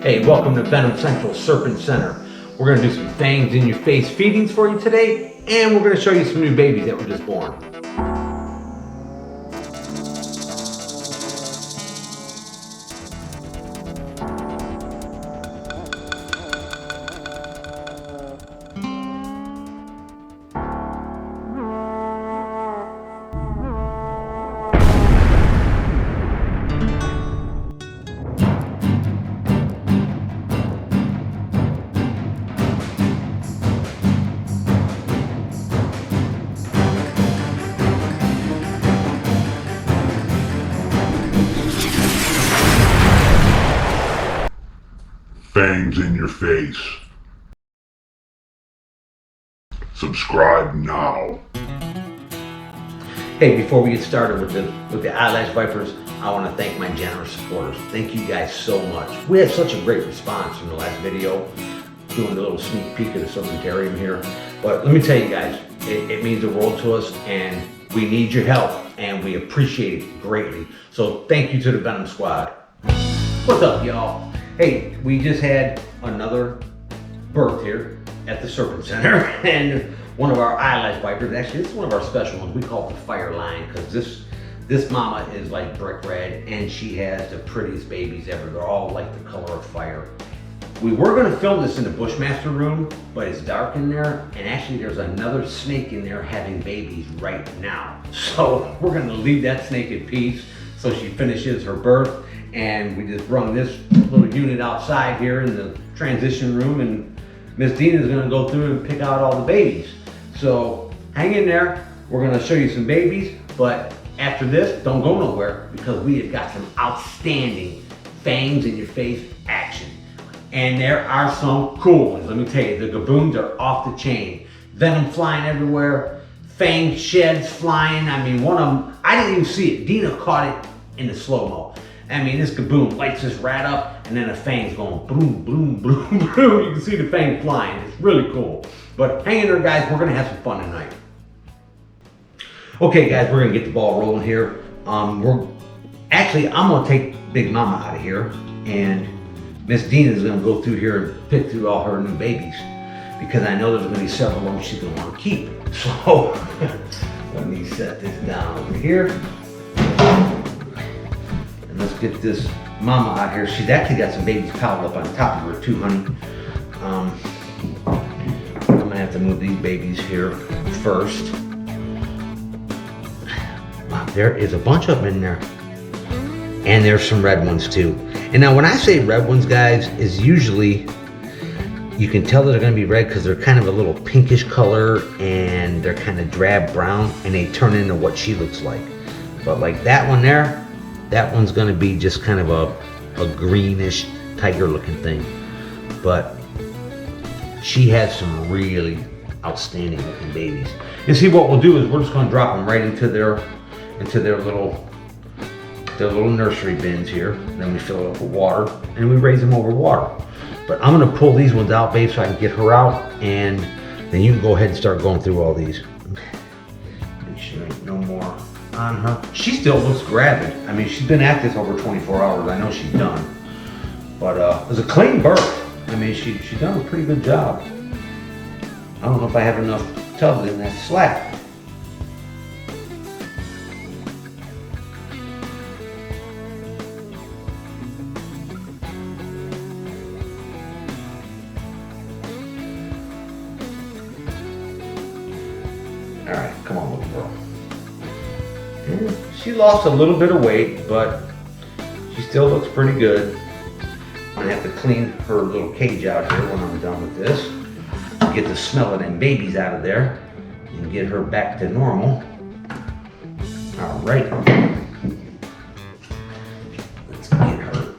Hey, welcome to Venom Central Serpent Center. We're going to do some fangs in your face feedings for you today, and we're going to show you some new babies that were just born. Fangs in your face. Subscribe now. Hey, before we get started with the Eyelash Vipers, I want to thank my generous supporters. Thank you guys so much. We had such a great response from the last video, doing a little sneak peek of the serpentarium here. But let me tell you guys, it means the world to us, and we need your help, and we appreciate it greatly. So thank you to the Venom Squad. What's up, y'all? Hey, we just had another birth here at the Serpent Center, and one of our eyelash vipers, actually this is one of our special ones, we call it the fire line, because this mama is like brick red, and she has the prettiest babies ever. They're all like the color of fire. We were going to film this in the Bushmaster room, but it's dark in there, and actually there's another snake in there having babies right now. So we're going to leave that snake in peace so she finishes her birth. And we just brung this little unit outside here in the transition room, and Miss Dina is gonna go through and pick out all the babies. So hang in there, we're gonna show you some babies, but after this, don't go nowhere, because we have got some outstanding fangs in your face action. And there are some cool ones, let me tell you. The gaboons are off the chain. Venom flying everywhere, fang sheds flying. I mean, one of them, I didn't even see it. Dina caught it in the slow-mo. I mean, this gaboon lights this rat up, and then the fang's going boom, boom, boom, boom. You can see the fang flying. It's really cool. But hang in there, guys. We're going to have some fun tonight. Okay, guys, we're going to get the ball rolling here. I'm going to take Big Mama out of here, and Miss Dina is going to go through here and pick through all her new babies, because I know there's going to be several of them she's going to want to keep. So let me set this down over here. Let's get this mama out here. She's actually got some babies piled up on top of her too, honey. I'm gonna have to move these babies here first. Wow, there is a bunch of them in there. And there's some red ones too. And now when I say red ones, guys, is usually, you can tell that they're gonna be red because they're kind of a little pinkish color, and they're kind of drab brown, and they turn into what she looks like. But like that one there, that one's going to be just kind of a greenish tiger looking thing. But she has some really outstanding looking babies. You see, what we'll do is we're just going to drop them right into their little nursery bins here. Then we fill it up with water, and we raise them over water. But I'm going to pull these ones out, babe, so I can get her out, and then you can go ahead and start going through all these. Make sure ain't no more on her. She still looks gravid. I mean, she's been at this over 24 hours. I know she's done. But it was a clean birth. I mean, she's done a pretty good job. I don't know if I have enough tubs in that slab. All right, come on, little girl. She lost a little bit of weight, but she still looks pretty good. I'm gonna have to clean her little cage out here when I'm done with this. Get the smell of them babies out of there and get her back to normal. All right. Let's get her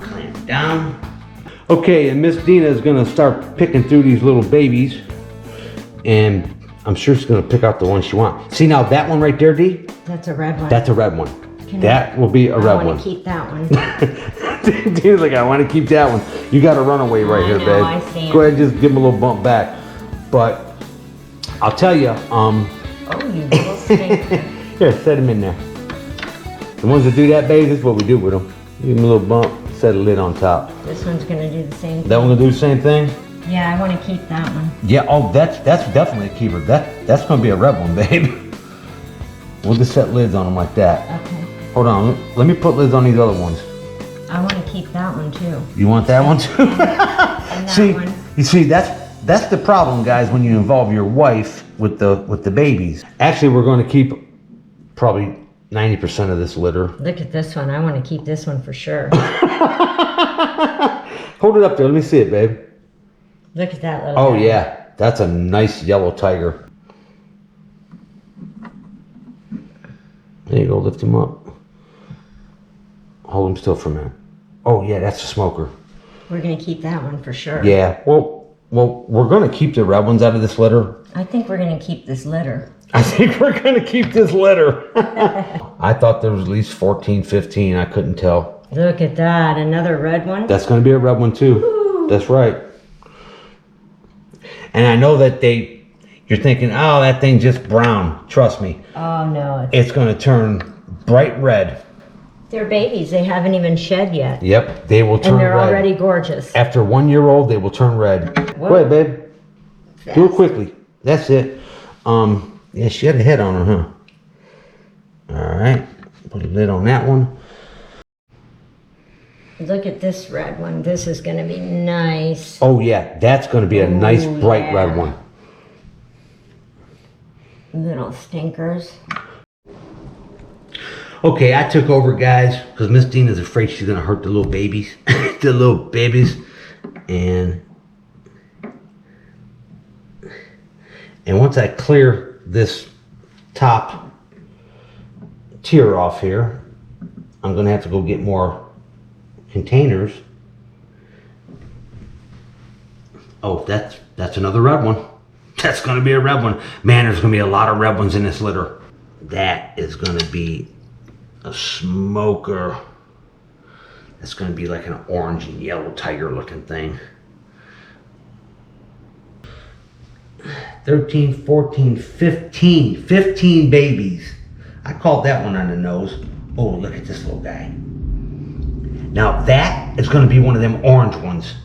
clamped down. Okay, and Miss Dina is gonna start picking through these little babies, and I'm sure she's gonna pick out the one she wants. See, now that one right there, Dee? That's a red one. That's a red one. That will be a red one. I want to keep that one. Dee's like, I want to keep that one. You got a runaway right here, babe. I see him. Go ahead and just give him a little bump back. But I'll tell you, Oh, you little stinker. here, set him in there. The ones that do that, babe, this is what we do with them. Give him a little bump. set a lid on top. This one's gonna do the same thing. That one gonna do the same thing? Yeah, I want to keep that one. Yeah, oh, that's definitely a keeper. That's gonna be a red one, babe. We'll just set lids on them like that. Okay. Hold on, let me put lids on these other ones. I want to keep that one too. You want that one too? And that See, one. you see, that's the problem, guys, when you involve your wife with the babies. Actually, we're going to keep probably 90% of this litter. Look at this one. I want to keep this one for sure. Hold it up there. Let me see it, babe. Look at that little Oh guy. yeah, that's a nice yellow tiger. There you go. Lift him up. Hold him still for a minute. Oh yeah, that's a smoker. We're going to keep that one for sure. Yeah. Well, we're going to keep the red ones out of this litter. I think we're going to keep this litter. I think we're going to keep this litter. I thought there was at least 14, 15. I couldn't tell. Look at that. Another red one. That's going to be a red one too. Ooh. That's right. And I know that you're thinking, oh, that thing's just brown. Trust me. Oh, no. It's going to turn bright red. They're babies. They haven't even shed yet. Yep, they will turn red. And they're already gorgeous. After 1 year old, they will turn red. Whoa. Go ahead, babe. Fast. Do it quickly. That's it. Yeah, she had a head on her, huh? All right. Put a lid on that one. Look at this red one. This is going to be nice. Oh, yeah. That's going to be a nice, bright red one. Little stinkers. Okay, I took over, guys, because Miss Dina's afraid she's going to hurt the little babies. The little babies. And once I clear this top tier off here, I'm going to have to go get more containers. Oh, that's another red one. That's going to be a red one. Man, there's going to be a lot of red ones in this litter. That is going to be a smoker. That's going to be like an orange and yellow tiger looking thing. 13, 14, 15 babies. I called that one on the nose. Oh, look at this little guy. Now that is going to be one of them orange ones.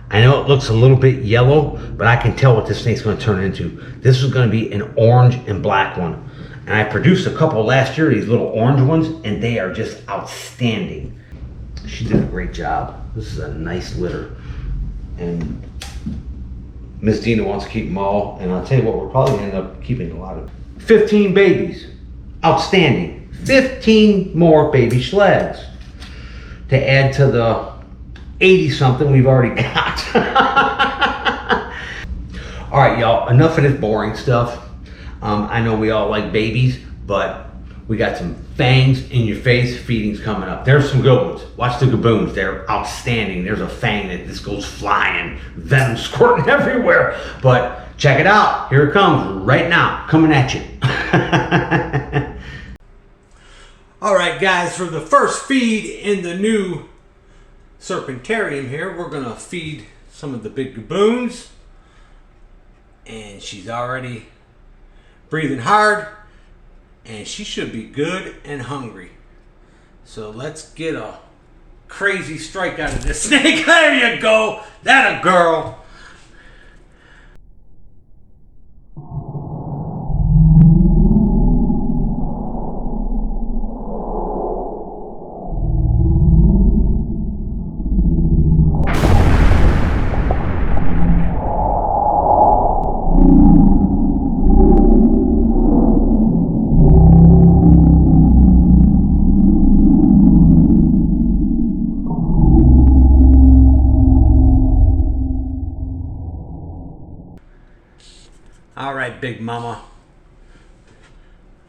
I know it looks a little bit yellow, but I can tell what this snake's going to turn into. This is going to be an orange and black one. And I produced a couple last year, these little orange ones, and they are just outstanding. She did a great job. This is a nice litter. And Miss Dina wants to keep them all, and I'll tell you what, we'll probably end up keeping a lot of 15 babies. Outstanding. 15 more baby sleds to add to the 80 something we've already got. All right, y'all, enough of this boring stuff. I know we all like babies, but we got some fangs in your face feedings coming up. There's some good ones. Watch the gaboons. They're outstanding. There's a fang that just goes flying, venom squirting everywhere. But check it out. Here it comes right now, coming at you. All right, guys, for the first feed in the new serpentarium here, we're gonna feed some of the big gaboons. And she's already breathing hard, and she should be good and hungry. So let's get a crazy strike out of this snake. There you go. That a girl. All right, big mama.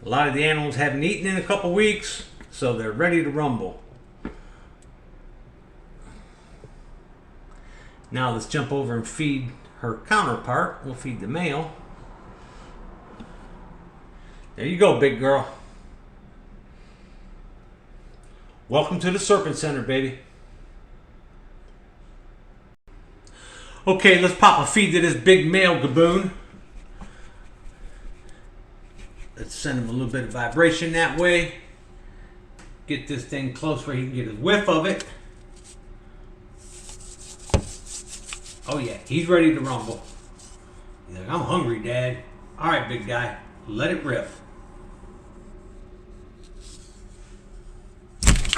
A lot of the animals haven't eaten in a couple weeks, so they're ready to rumble. Now let's jump over and feed her counterpart. We'll feed the male. There you go, big girl. Welcome to the Serpent Center, baby. Okay, let's pop a feed to this big male gaboon. Let's send him a little bit of vibration that way. Get this thing close where he can get a whiff of it. Oh yeah, he's ready to rumble. He's like, I'm hungry, Dad. All right, big guy, let it rip.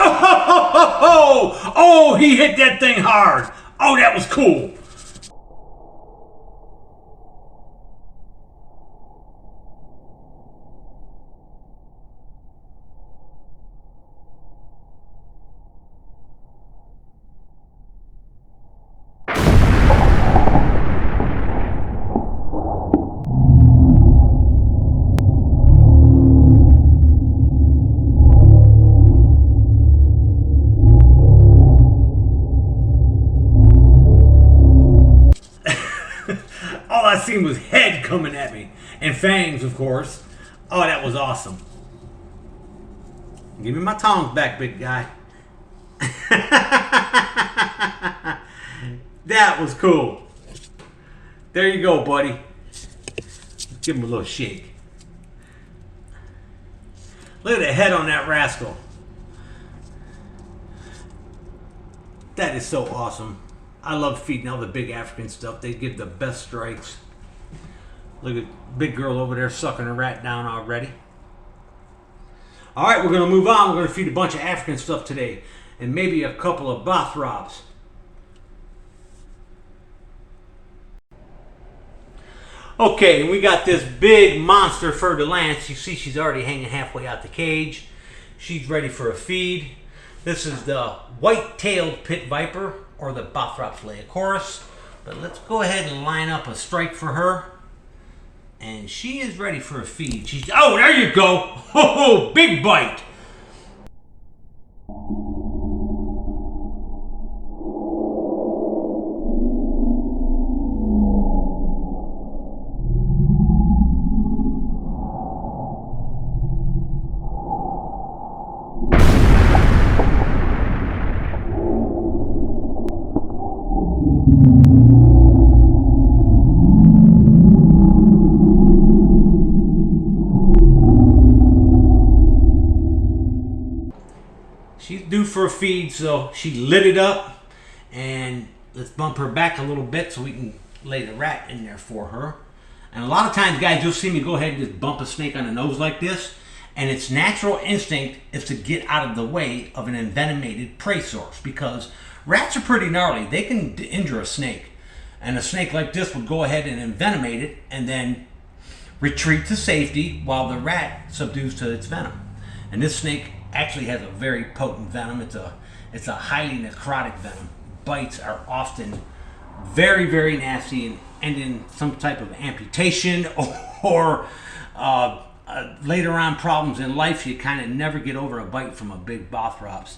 Oh, he hit that thing hard. Oh, that was cool. All I seen was head coming at me. And fangs, of course. Oh, that was awesome. Give me my tongs back, big guy. That was cool. There you go, buddy. Give him a little shake. Look at the head on that rascal. That is so awesome. I love feeding all the big African stuff. They give the best strikes. Look at big girl over there sucking a rat down already. All right, we're going to move on. We're going to feed a bunch of African stuff today. And maybe a couple of Bothrobs. Okay, and we got this big monster fer de lance. You see she's already hanging halfway out the cage. She's ready for a feed. This is the white-tailed pit viper, or the Bothrops laecoris. But let's go ahead and line up a strike for her. And she is ready for a feed. She's, oh, there you go. Ho, big bite. She's due for a feed, so she lit it up. And let's bump her back a little bit so we can lay the rat in there for her. And a lot of times, guys, you'll see me go ahead and just bump a snake on the nose like this. And its natural instinct is to get out of the way of an envenomated prey source, because rats are pretty gnarly. They can injure a snake. And a snake like this would go ahead and envenomate it and then retreat to safety while the rat subdues to its venom. And this snake actually has a very potent venom. It's a highly necrotic venom. Bites are often very, very nasty and end in some type of amputation or later on problems in life. You kind of never get over a bite from a big Bothrops.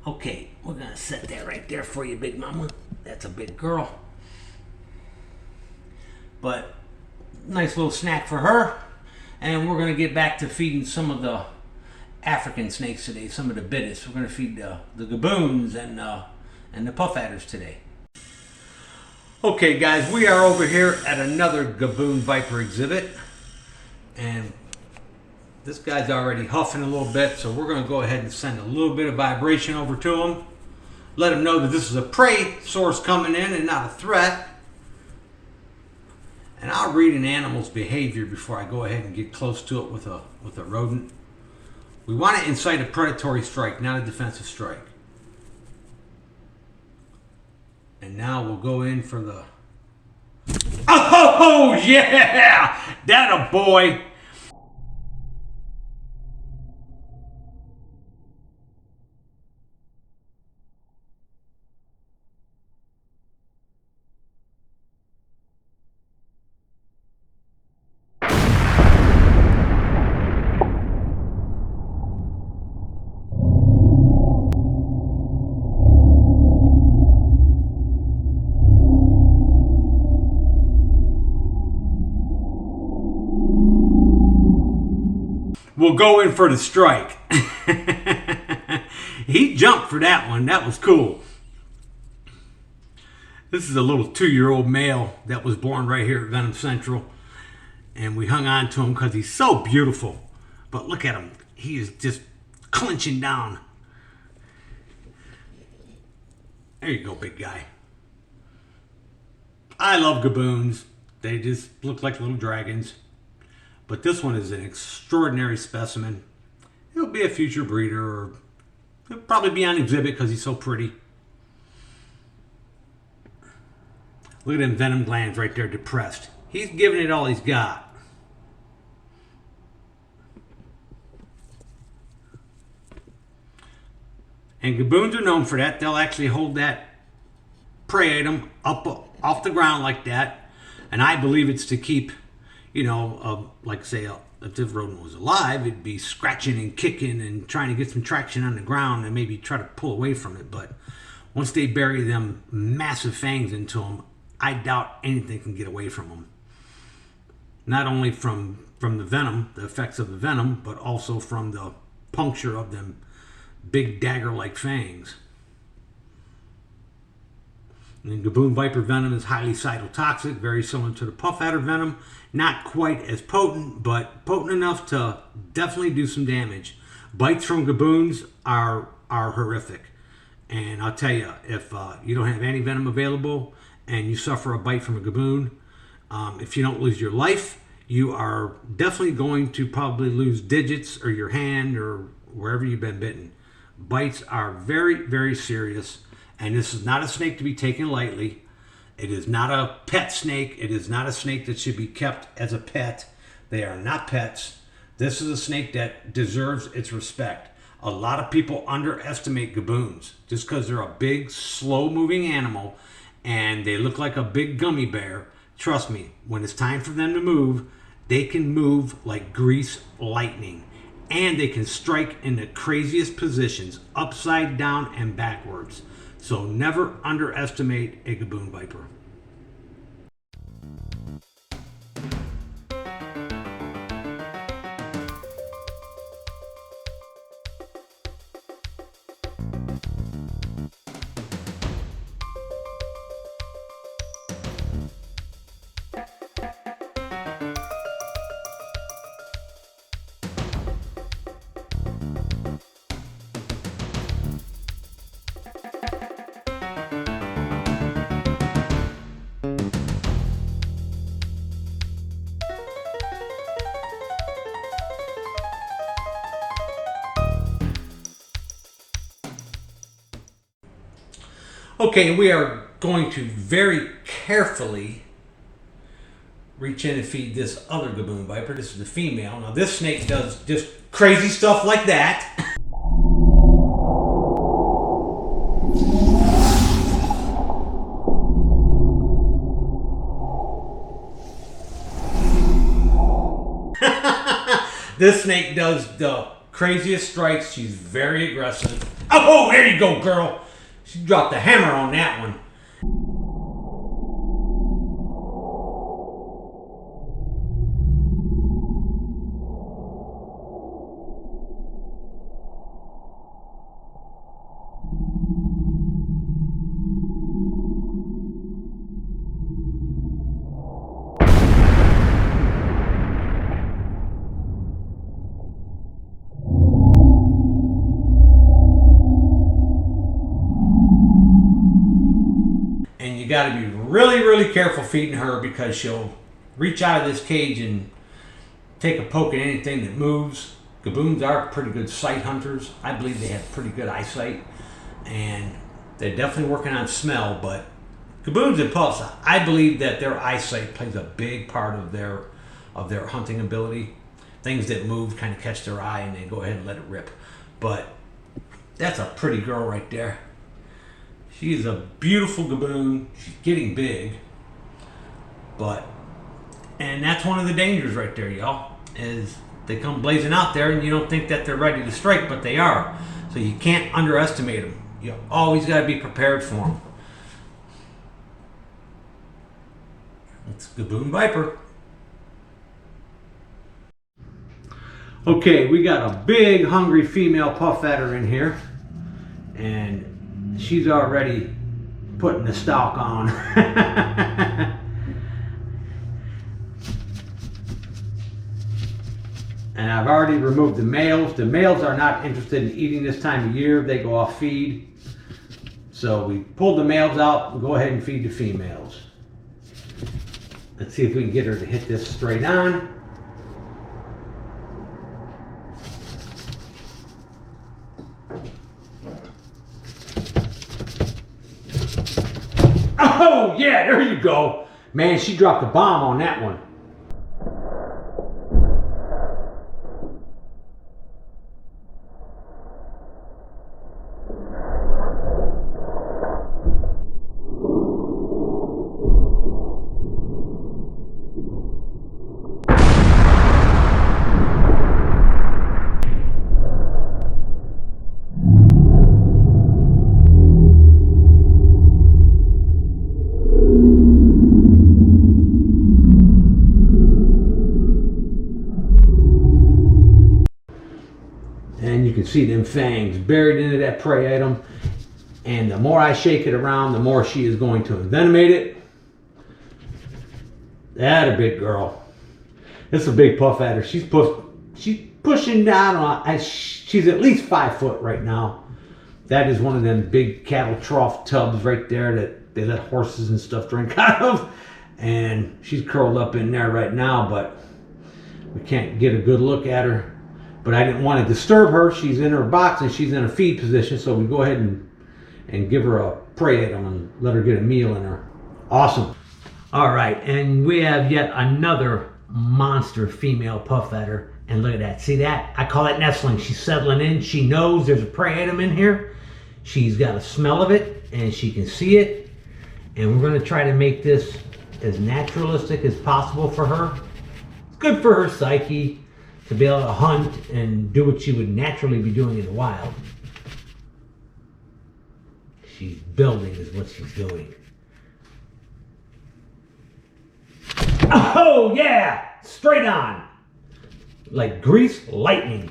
Okay, we're gonna set that right there for you, big mama. That's a big girl. But nice little snack for her. And we're gonna get back to feeding some of the African snakes today, some of the bittis. We're going to feed the gaboons and the puff adders today. Okay, guys, we are over here at another gaboon viper exhibit, and this guy's already huffing a little bit, so we're going to go ahead and send a little bit of vibration over to him. Let him know that this is a prey source coming in and not a threat. And I'll read an animal's behavior before I go ahead and get close to it with a rodent. We want to incite a predatory strike, not a defensive strike. And now we'll go in for the... Oh, yeah! That a boy! We'll go in for the strike. He jumped for that one. That was cool. This is a little 2-year-old male that was born right here at Venom Central. And we hung on to him because he's so beautiful. But look at him. He is just clenching down. There you go, big guy. I love gaboons. They just look like little dragons. But this one is an extraordinary specimen. He'll be a future breeder, or he'll probably be on exhibit because he's so pretty. Look at them venom glands right there, depressed. He's giving it all he's got. And gaboons are known for that. They'll actually hold that prey item up off the ground like that. And I believe it's to keep, you know, like say, if this rodent was alive, it'd be scratching and kicking and trying to get some traction on the ground and maybe try to pull away from it. But once they bury them massive fangs into them, I doubt anything can get away from them. Not only from the venom, the effects of the venom, but also from the puncture of them big dagger-like fangs. And gaboon viper venom is highly cytotoxic, very similar to the puff adder venom. Not quite as potent, but potent enough to definitely do some damage. Bites from gaboons are horrific. And I'll tell you, if you don't have any venom available and you suffer a bite from a gaboon, if you don't lose your life, you are definitely going to probably lose digits or your hand or wherever you've been bitten. Bites are very, very serious, and this is not a snake to be taken lightly. It is not a pet snake. It is not a snake that should be kept as a pet. They are not pets. This is a snake that deserves its respect. A lot of people underestimate gaboons just because they're a big, slow-moving animal and they look like a big gummy bear. Trust me, when it's time for them to move, they can move like grease lightning. And they can strike in the craziest positions, upside down and backwards. So never underestimate a gaboon viper. Okay, we are going to very carefully reach in and feed this other gaboon viper. This is the female. Now this snake does just crazy stuff like that. This snake does the craziest strikes. She's very aggressive. Oh, there you go, girl. She dropped the hammer on that one. You got to be really, really careful feeding her because she'll reach out of this cage and take a poke at anything that moves. Gaboons are pretty good sight hunters. I believe they have pretty good eyesight, and they're definitely working on smell. But gaboons and puffs, I believe that their eyesight plays a big part of their hunting ability. Things that move kind of catch their eye, and they go ahead and let it rip. But that's a pretty girl right there. She is a beautiful gaboon. She's getting big. And that's one of the dangers right there, y'all, is they come blazing out there and you don't think that they're ready to strike, but they are. So you can't underestimate them. You always got to be prepared for them. It's gaboon viper. Okay, we got a big hungry female puff adder in here. And she's already putting the stalk on. And I've already removed the males. The males are not interested in eating this time of year. They go off feed. So we pulled the males out. We'll go ahead and feed the females. Let's see if we can get her to hit this straight on. Oh yeah, there you go. Man, she dropped a bomb on that one. And you can see them fangs buried into that prey item. And the more I shake it around, the more she is going to envenomate it. That a big girl. This is a big puff adder. She's pushing down on, she's at least 5 foot right now. That is one of them big cattle trough tubs right there that they let horses and stuff drink out of. And she's curled up in there right now, but we can't get a good look at her. But I didn't want to disturb her. She's in her box and she's in a feed position, so we go ahead and give her a prey item and let her get a meal in her. Awesome. All right, and we have yet another monster female puff adder. And look at that. See that? I call it nestling. She's settling in. She knows there's a prey item in here. She's got a smell of it and she can see it. And we're going to try to make this as naturalistic as possible for her. It's good for her psyche to be able to hunt and do what she would naturally be doing in the wild. She's building is what she's doing. Oh yeah! Straight on! Like grease lightning.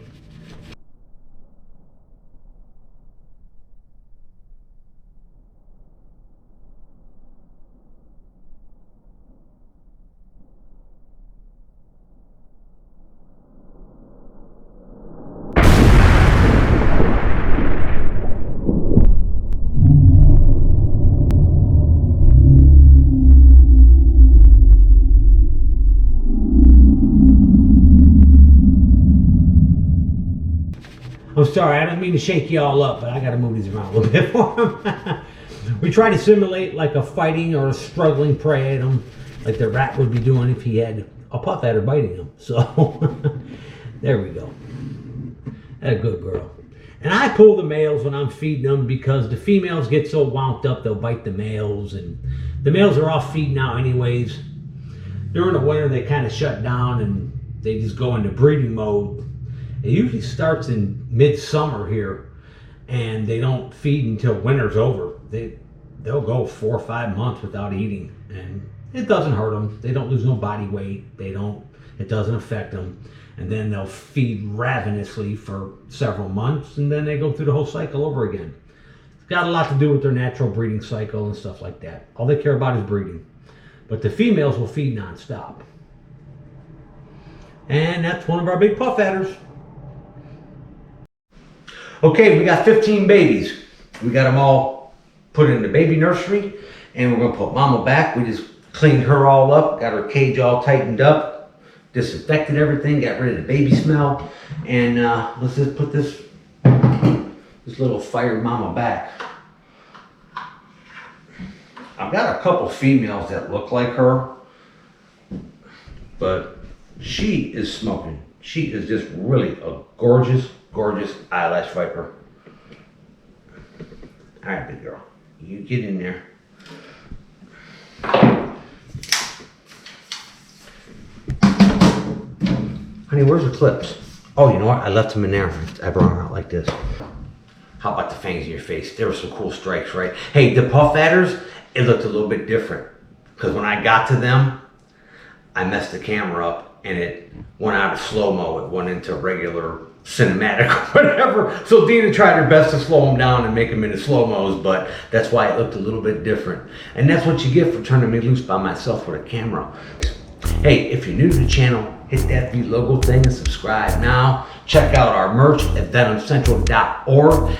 I'm sorry, I don't mean to shake you all up, but I gotta move these around a little bit for him. We try to simulate like a fighting or a struggling prey item, like the rat would be doing if he had a puff adder biting him. So, there we go. That's a good girl. And I pull the males when I'm feeding them because the females get so wound up they'll bite the males, and the males are off feed now anyways. During the winter they kind of shut down and they just go into breeding mode. It usually starts in midsummer here, and they don't feed until winter's over. They'll go 4 or 5 months without eating, and it doesn't hurt them. They don't lose no body weight. It doesn't affect them. And then they'll feed ravenously for several months, and then they go through the whole cycle over again. It's got a lot to do with their natural breeding cycle and stuff like that. All they care about is breeding. But the females will feed nonstop. And that's one of our big puff adders. Okay, we got 15 babies. We got them all put in the baby nursery, and we're gonna put Mama back. We just cleaned her all up, got her cage all tightened up, disinfected everything, got rid of the baby smell, and let's just put this little fire Mama back. I've got a couple females that look like her, but she is smoking. She is just really a gorgeous eyelash viper. All right, big girl, you get in there. Honey, where's the clips? Oh, you know what? I left them in there. I brought them out like this. How about the fangs in your face? There were some cool strikes, right? Hey, the puff adders, it looked a little bit different because when I got to them, I messed the camera up and it went out of slow-mo. It went into regular cinematic or whatever. So Dina tried her best to slow them down and make them into slow-mos, but that's why it looked a little bit different. And that's what you get for turning me loose by myself with a camera. Hey, if you're new to the channel, hit that V logo thing and subscribe now. Check out our merch at venomcentral.org.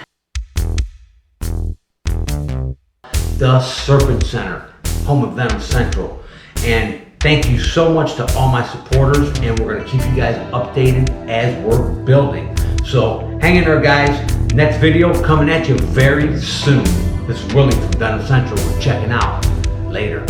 The Serpent Center, home of Venom Central. And thank you so much to all my supporters, and we're gonna keep you guys updated as we're building. So hang in there, guys. Next video coming at you very soon. This is Willie from Venom Central. We're checking out. Later.